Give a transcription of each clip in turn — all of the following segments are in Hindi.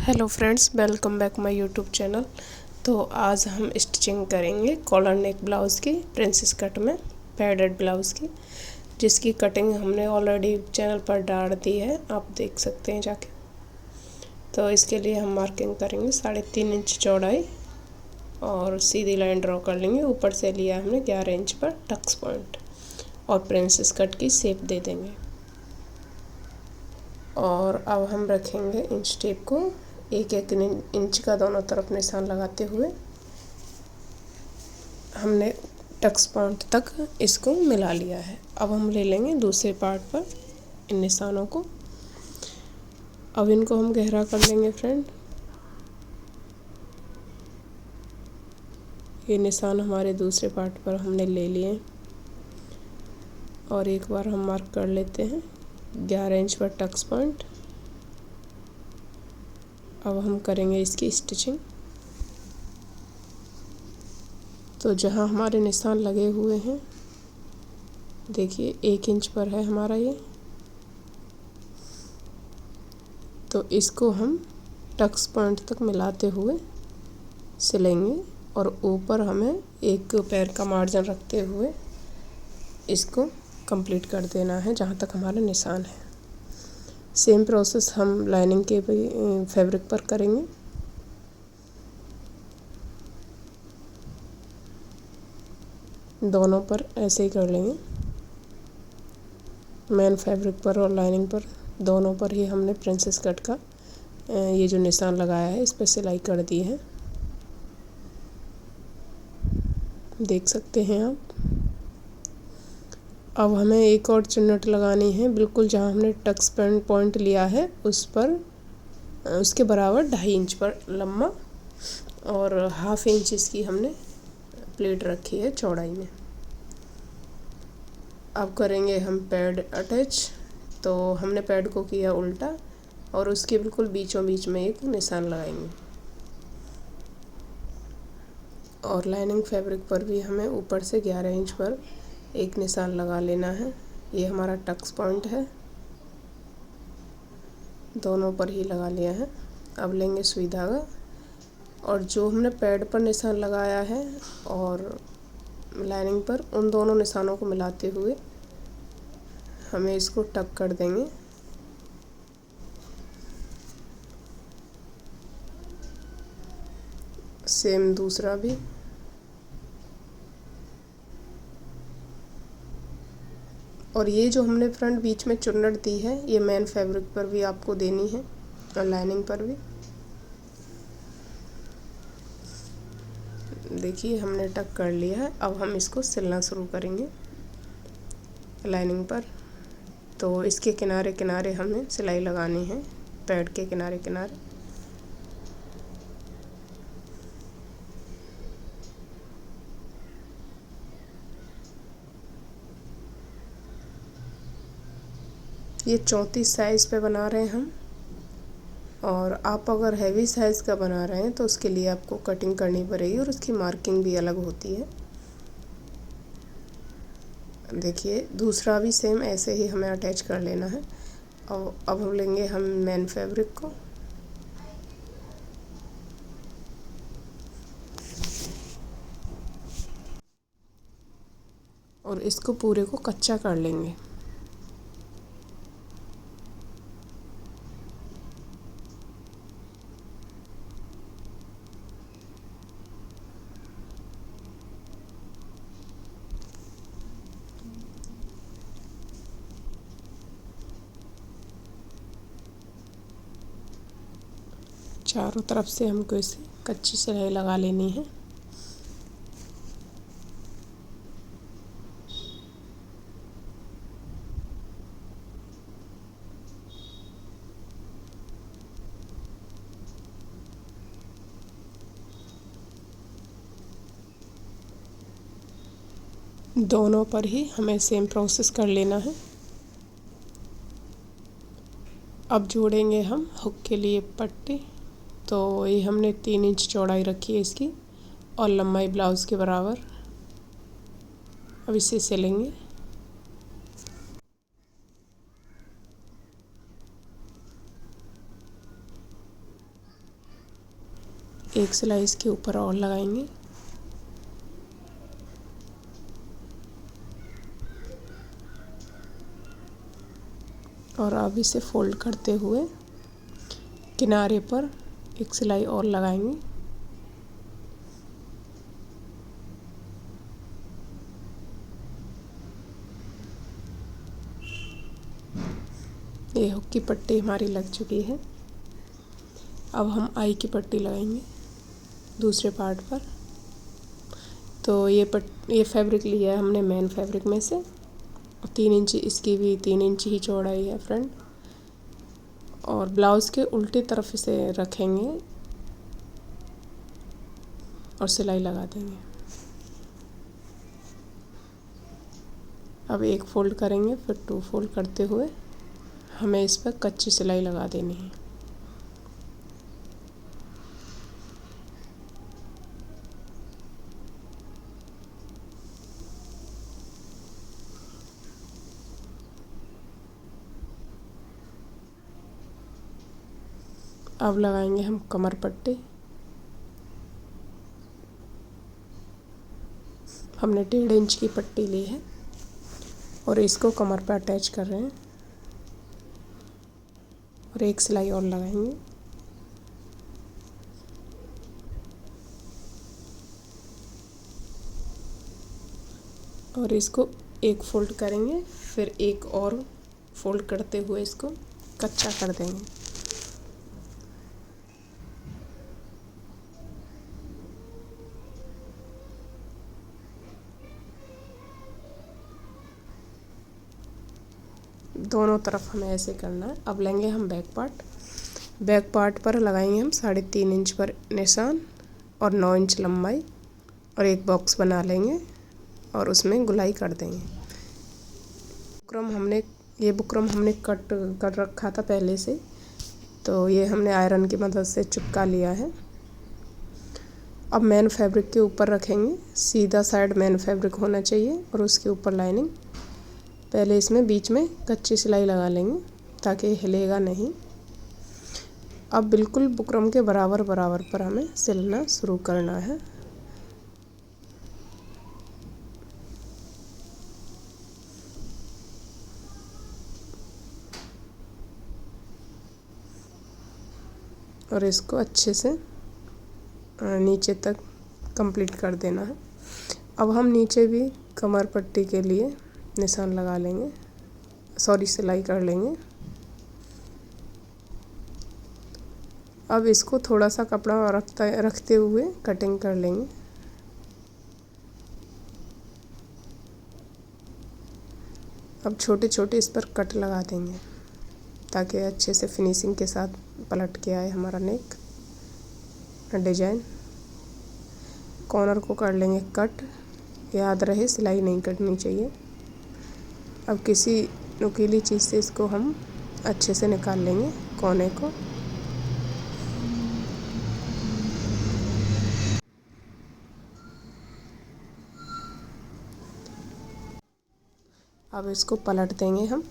Hello friends, welcome back my YouTube channel. तो आज हम स्टिचिंग करेंगे कॉलर नेक ब्लाउज़ की, प्रिंसेस कट में पैडेड ब्लाउज़ की, जिसकी कटिंग हमने ऑलरेडी चैनल पर डाल दी है, आप देख सकते हैं जाके। तो इसके लिए हम मार्किंग करेंगे 3.5 इंच चौड़ाई और सीधी लाइन ड्रॉ कर लेंगे। ऊपर से लिया हमने 11 इंच पर टक्स पॉइंट और प्रिंसेस कट की शेप दे देंगे। और अब हम रखेंगे इंच टेप को 1-1 इंच का दोनों तरफ निशान लगाते हुए हमने टक्स पॉइंट तक इसको मिला लिया है। अब हम ले लेंगे दूसरे पार्ट पर इन निशानों को। अब इनको हम गहरा कर लेंगे फ्रेंड। ये निशान हमारे दूसरे पार्ट पर हमने ले लिए और एक बार हम मार्क कर लेते हैं 11 इंच पर टक्स पॉइंट। अब हम करेंगे इसकी स्टिचिंग। तो जहाँ हमारे निशान लगे हुए हैं, देखिए 1 इंच पर है हमारा ये, तो इसको हम टक्स पॉइंट तक मिलाते हुए सिलेंगे और ऊपर हमें 1 पैर का मार्जिन रखते हुए इसको कंप्लीट कर देना है जहाँ तक हमारा निशान है। सेम प्रोसेस हम लाइनिंग के फैब्रिक पर करेंगे। दोनों पर ऐसे ही कर लेंगे, मेन फैब्रिक पर और लाइनिंग पर, दोनों पर ही हमने प्रिंसेस कट का ये जो निशान लगाया है इस पर सिलाई कर दी है, देख सकते हैं आप। अब हमें एक और चुन्नट लगानी है, बिल्कुल जहाँ हमने टक्स पॉइंट लिया है उस पर, उसके बराबर 2.5 इंच पर लंबा और 1/2 इंच इसकी हमने प्लेट रखी है चौड़ाई में। अब करेंगे हम पैड अटैच। तो हमने पैड को किया उल्टा और उसके बिल्कुल बीचों बीच में एक निशान लगाएंगे और लाइनिंग फैब्रिक पर भी हमें ऊपर से 11 इंच पर एक निशान लगा लेना है। ये हमारा टक्स पॉइंट है, दोनों पर ही लगा लिया है। अब लेंगे सुई धागा और जो हमने पैड पर निशान लगाया है और लाइनिंग पर, उन दोनों निशानों को मिलाते हुए हमें इसको टक कर देंगे। सेम दूसरा भी। और ये जो हमने फ्रंट बीच में चुन्नट दी है, ये मेन फैब्रिक पर भी आपको देनी है और लाइनिंग पर भी। देखिए हमने टक कर लिया है। अब हम इसको सिलना शुरू करेंगे लाइनिंग पर। तो इसके किनारे किनारे हमें सिलाई लगानी है, पैड के किनारे किनारे। ये 34 साइज़ पे बना रहे हैं हम, और आप अगर हैवी साइज़ का बना रहे हैं तो उसके लिए आपको कटिंग करनी पड़ेगी और उसकी मार्किंग भी अलग होती है। देखिए दूसरा भी सेम ऐसे ही हमें अटैच कर लेना है। और अब लेंगे हम मेन फैब्रिक को और इसको पूरे को कच्चा कर लेंगे। चारों तरफ से हमको इसे कच्ची सिलाई लगा लेनी है। दोनों पर ही हमें सेम प्रोसेस कर लेना है। अब जोड़ेंगे हम हुक के लिए पट्टी। तो ये हमने 3 इंच चौड़ाई रखी है इसकी और लंबाई ब्लाउज़ के बराबर। अब इसे सिलेंगे। एक सिलाई इसके ऊपर और लगाएंगे। और अब इसे फोल्ड करते हुए किनारे पर एक सिलाई और लगाएंगे। ये हुक की पट्टी हमारी लग चुकी है। अब हम आई की पट्टी लगाएंगे दूसरे पार्ट पर। तो ये फैब्रिक लिया है हमने मेन फैब्रिक में से। 3 इंच इसकी भी 3 इंच ही चौड़ाई है फ्रंट। और ब्लाउज़ के उल्टी तरफ इसे रखेंगे और सिलाई लगा देंगे। अब एक फ़ोल्ड करेंगे, फिर 2 फोल्ड करते हुए हमें इस पर कच्ची सिलाई लगा देनी है। अब लगाएंगे हम कमर पट्टी। हमने 1.5 इंच की पट्टी ली है और इसको कमर पर अटैच कर रहे हैं और एक सिलाई और लगाएंगे। और इसको एक फोल्ड करेंगे, फिर एक और फोल्ड करते हुए इसको कच्चा कर देंगे। दोनों तरफ हमें ऐसे करना है। अब लेंगे हम बैक पार्ट। बैक पार्ट पर लगाएंगे हम 3.5 इंच पर निशान और 9 इंच लंबाई और एक बॉक्स बना लेंगे और उसमें गुलाई कर देंगे। ये बुकरम हमने कट कर रखा था पहले से, तो ये हमने आयरन की मदद से चिपका लिया है। अब मेन फैब्रिक के ऊपर रखेंगे। सीधा साइड मेन फैब्रिक होना चाहिए और उसके ऊपर लाइनिंग। पहले इसमें बीच में कच्ची सिलाई लगा लेंगे ताकि हिलेगा नहीं। अब बिल्कुल बुकरम के बराबर बराबर पर हमें सिलना शुरू करना है। और इसको अच्छे से नीचे तक कंप्लीट कर देना है। अब हम नीचे भी कमर पट्टी के लिए निशान लगा लेंगे, सिलाई कर लेंगे। अब इसको थोड़ा सा कपड़ा रखते हुए कटिंग कर लेंगे। अब छोटे छोटे इस पर कट लगा देंगे ताकि अच्छे से फिनिशिंग के साथ पलट के आए हमारा नेक डिजाइन। कॉर्नर को कर लेंगे कट। याद रहे सिलाई नहीं कटनी चाहिए। अब किसी नुकीली चीज़ से इसको हम अच्छे से निकाल लेंगे कोने को। अब इसको पलट देंगे हम।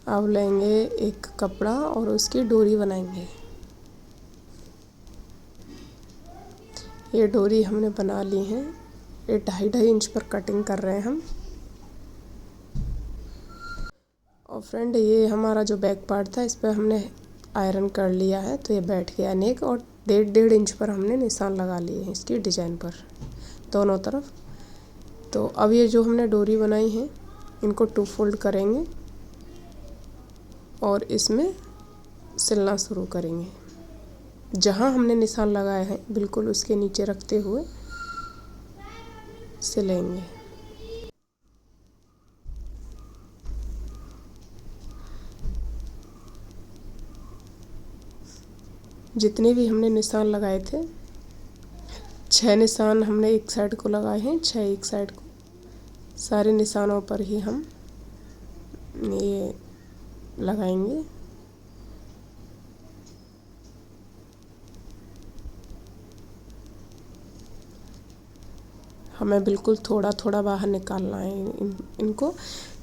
अब लेंगे एक कपड़ा और उसकी डोरी बनाएंगे। ये डोरी हमने बना ली है। ये 2.5 इंच पर कटिंग कर रहे हैं हम। और फ्रेंड, ये हमारा जो बैक पार्ट था इस पर हमने आयरन कर लिया है, तो ये बैठ गया नेक। और 1.5 इंच पर हमने निशान लगा लिए हैं इसकी डिजाइन पर दोनों तरफ। तो अब ये जो हमने डोरी बनाई है इनको 2 फोल्ड करेंगे और इसमें सिलना शुरू करेंगे। जहाँ हमने निशान लगाया है बिल्कुल उसके नीचे रखते हुए सिलेंगे। जितने भी हमने निशान लगाए थे 6 निशान हमने एक साइड को लगाए हैं, 6 एक साइड को। सारे निशानों पर ही हम ये लगाएंगे। हमें बिल्कुल थोड़ा थोड़ा बाहर निकालना है इनको,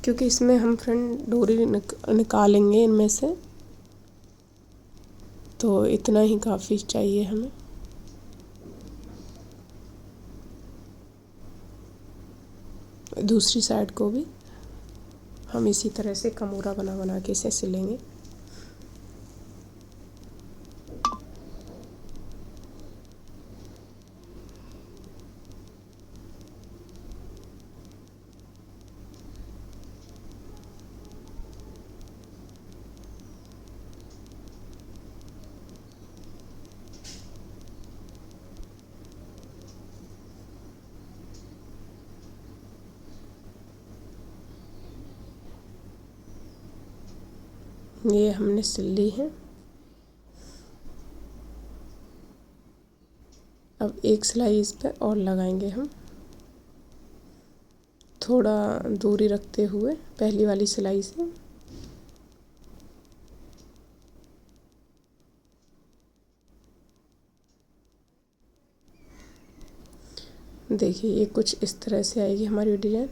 क्योंकि इसमें हम फ्रेंड डोरी निकालेंगे इनमें से। तो इतना ही काफ़ी चाहिए हमें। दूसरी साइड को भी हम इसी तरह से कमोरा बना बना के इसे सिलेंगे। ये हमने सिल ली है। अब एक सिलाई इस पे और लगाएंगे हम, थोड़ा दूरी रखते हुए पहली वाली सिलाई से। देखिए ये कुछ इस तरह से आएगी हमारी डिज़ाइन।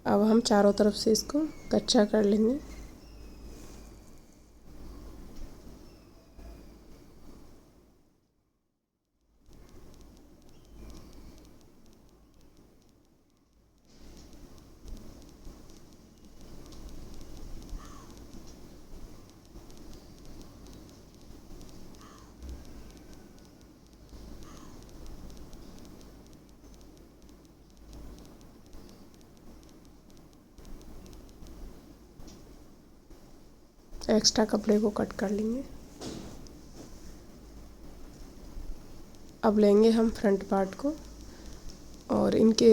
अब हम चारों तरफ से इसको कच्चा कर लेंगे। एक्स्ट्रा कपड़े को कट कर लेंगे। अब लेंगे हम फ्रंट पार्ट को और इनके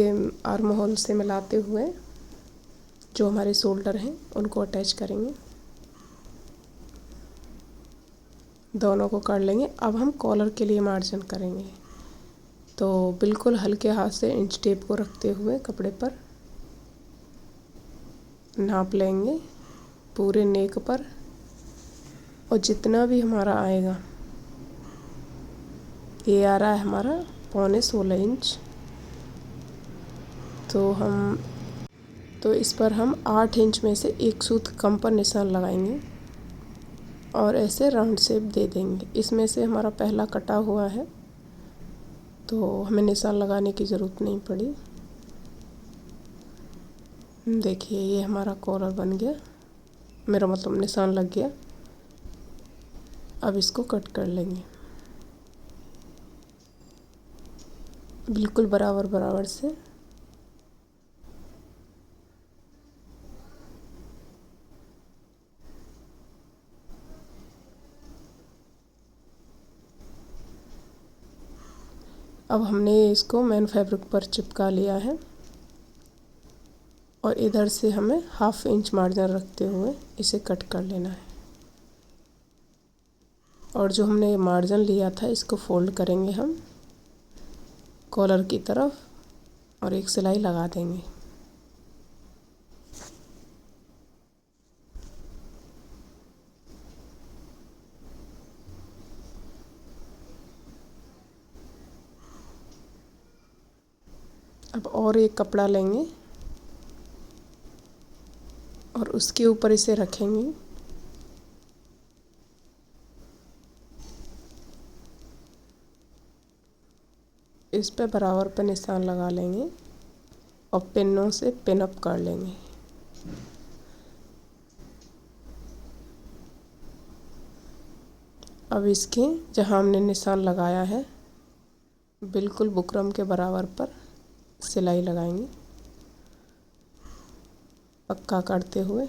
आर्म होल से मिलाते हुए जो हमारे शोल्डर हैं उनको अटैच करेंगे। दोनों को कर लेंगे। अब हम कॉलर के लिए मार्जिन करेंगे, तो बिल्कुल हल्के हाथ से इंच टेप को रखते हुए कपड़े पर नाप लेंगे पूरे नेक पर, और जितना भी हमारा आएगा, ये आ रहा है हमारा 15.16 इंच, तो इस पर हम 8 इंच में से एक सूत कम पर निशान लगाएंगे और ऐसे राउंड शेप दे देंगे। इसमें से हमारा पहला कटा हुआ है तो हमें निशान लगाने की ज़रूरत नहीं पड़ी। देखिए ये हमारा कॉलर बन गया, मेरा मतलब निशान लग गया। अब इसको कट कर लेंगे बिल्कुल बराबर बराबर से। अब हमने इसको मेन फैब्रिक पर चिपका लिया है और इधर से हमें 1/2 इंच मार्जिन रखते हुए इसे कट कर लेना है। और जो हमने मार्जिन लिया था इसको फोल्ड करेंगे हम कॉलर की तरफ और एक सिलाई लगा देंगे। अब और एक कपड़ा लेंगे और उसके ऊपर इसे रखेंगे। इस पे बराबर पे निशान लगा लेंगे और पिनों से पिन अप कर लेंगे। अब इसके जहाँ हमने निशान लगाया है बिल्कुल बुकरम के बराबर पर सिलाई लगाएंगे पक्का करते हुए।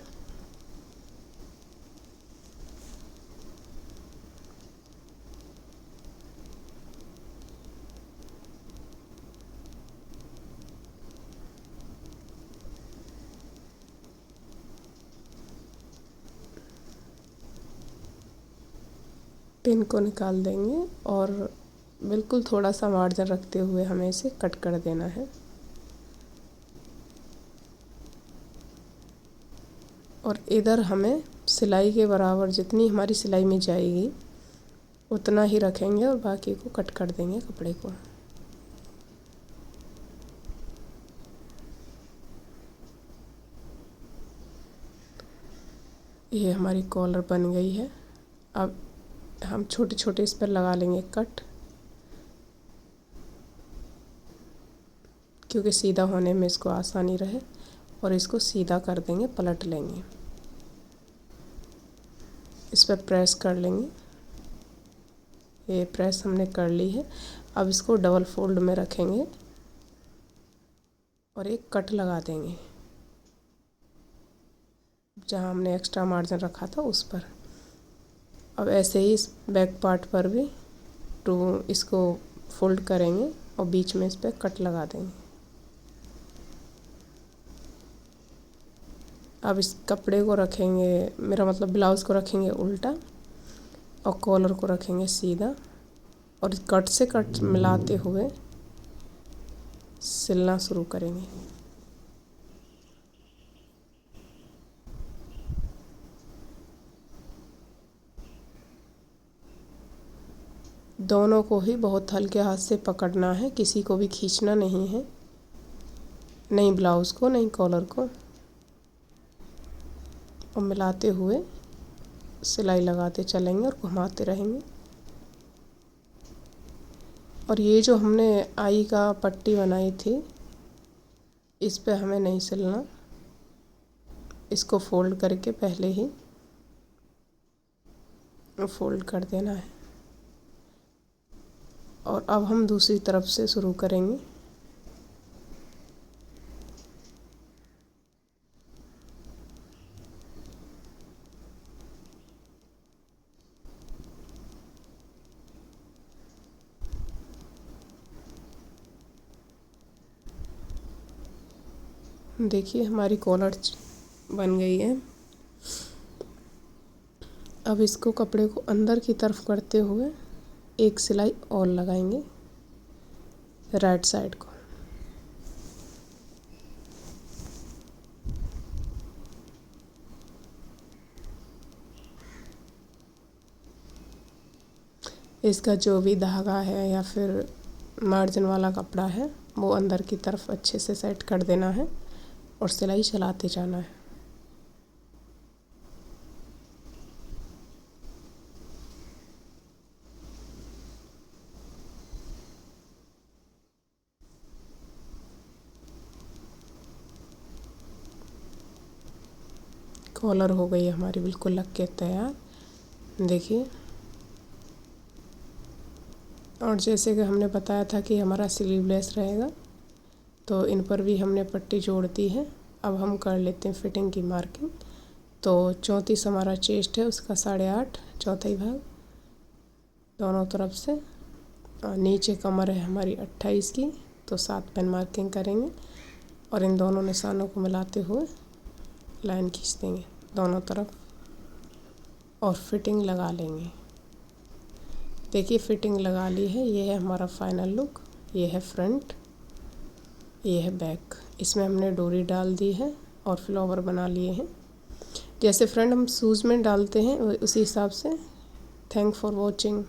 पिन को निकाल देंगे और बिल्कुल थोड़ा सा मार्जिन रखते हुए हमें इसे कट कर देना है। और इधर हमें सिलाई के बराबर जितनी हमारी सिलाई में जाएगी उतना ही रखेंगे और बाकी को कट कर देंगे कपड़े को। ये हमारी कॉलर बन गई है अब हम छोटे छोटे इस पर लगा लेंगे कट, क्योंकि सीधा होने में इसको आसानी रहे, और इसको सीधा कर देंगे, पलट लेंगे, इस पर प्रेस कर लेंगे। ये प्रेस हमने कर ली है। अब इसको डबल फोल्ड में रखेंगे और एक कट लगा देंगे जहाँ हमने एक्स्ट्रा मार्जिन रखा था उस पर। अब ऐसे ही इस बैक पार्ट पर भी इसको फोल्ड करेंगे और बीच में इस पर कट लगा देंगे। अब इस कपड़े को रखेंगे, मेरा मतलब ब्लाउज़ को रखेंगे उल्टा और कॉलर को रखेंगे सीधा, और कट से कट मिलाते हुए सिलना शुरू करेंगे। दोनों को ही बहुत हल्के हाथ से पकड़ना है, किसी को भी खींचना नहीं है, नहीं ब्लाउज़ को नहीं कॉलर को, और मिलाते हुए सिलाई लगाते चलेंगे और घुमाते रहेंगे। और ये जो हमने आई का पट्टी बनाई थी, इस पे हमें नहीं सिलना, इसको फोल्ड करके पहले ही फोल्ड कर देना है। और अब हम दूसरी तरफ से शुरू करेंगे। देखिए हमारी कॉलर बन गई है। अब इसको कपड़े को अंदर की तरफ करते हुए एक सिलाई और लगाएंगे राइट साइड को। इसका जो भी धागा है या फिर मार्जिन वाला कपड़ा है वो अंदर की तरफ अच्छे से सेट कर देना है और सिलाई चलाते जाना है। कॉलर हो गई हमारी बिल्कुल लग के तैयार, देखिए। और जैसे कि हमने बताया था कि हमारा स्लीवलेस रहेगा, तो इन पर भी हमने पट्टी जोड़ दी है। अब हम कर लेते हैं फिटिंग की मार्किंग। तो 34 हमारा चेस्ट है, उसका 8.5 चौथाई भाग दोनों तरफ से, और नीचे कमर है हमारी 28 की, तो 7 पेन मार्किंग करेंगे और इन दोनों निशानों को मिलाते हुए लाइन खींच देंगे दोनों तरफ और फिटिंग लगा लेंगे। देखिए फिटिंग लगा ली है। ये है हमारा फाइनल लुक। ये है फ्रंट, ये है बैक। इसमें हमने डोरी डाल दी है और फ्लावर बना लिए हैं, जैसे फ्रंट हम शूज़ में डालते हैं उसी हिसाब से। Thank for watching.